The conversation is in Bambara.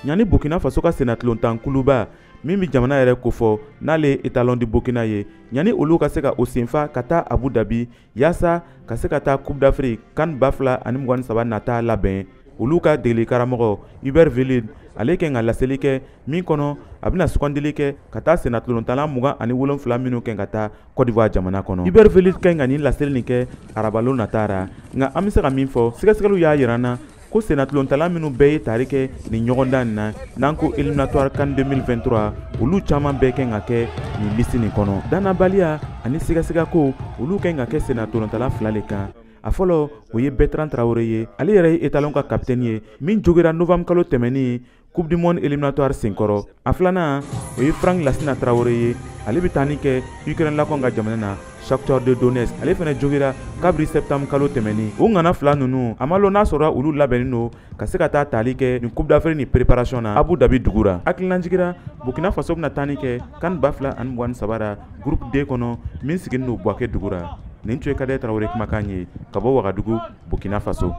ɲani Burkina Faso ka sennatilontan kuluba min bi jamana yɛrɛ kofɔ n'ale étalon di Burkina ye ɲani olu ka se ka o senfa ka taa Abu Dhabi yaasa ka se ka taa Coupe d'Afrique CAN 2023 nata labɛn. Olu ka degeli karamɔgɔ Hubert Velid ale kɛ ka laseli kɛ min kɔnɔ a bɛna sugandili kɛ ka taa sennatilontanla 27 minnu kɛ ka taa Côte d'Ivoire jamana kɔnɔ. Hubert Velid kɛ ka nin laseli nin kɛ arabalo nata ra nka an bɛ se ka min fɔ sɛgɛsɛgɛliw y'a yira na ko sennatilontanla minnu bɛɛ ye tari kɛ nin ɲɔgɔndan na n'an ko éliminatoire CAN 2023 olu caman bɛɛ kɛ ka kɛ nin liste nin kɔnɔ. Dannabaliya ani sɛgɛsɛgɛko olu kɛ ka kɛ sennatilontanla 2 le kan. A fɔlɔ o ye Bertrand Traoré ye ale yɛrɛ ye étalon ka capitaine ye min jogira novembre kalo tɛmɛnin Coupe du monde éliminatoire senkɔrɔ. A filanan o ye Franck Lassina Traoré ye ale bɛ taani kɛ Ukraine lakɔn ka jamana na Shakhtar de Donetsk ale fana jogira kabiri septembre kalo tɛmɛnin. O ŋana fila ninnu a ma lɔn n'a sɔrɔ olu labɛnnen don ka se ka taa tali kɛ nin Coupe d'Afrique ni préparation na Abu Dhabi dugura. Hakilina jigira Burkina Faso bɛna taani kɛ CAN 2023 ra groupe D kɔnɔ min sigilen don Buaké dugura. Nin tun ye Kade Traoré kumakan ye ka bɔ Wagadugu, Burkina Faso.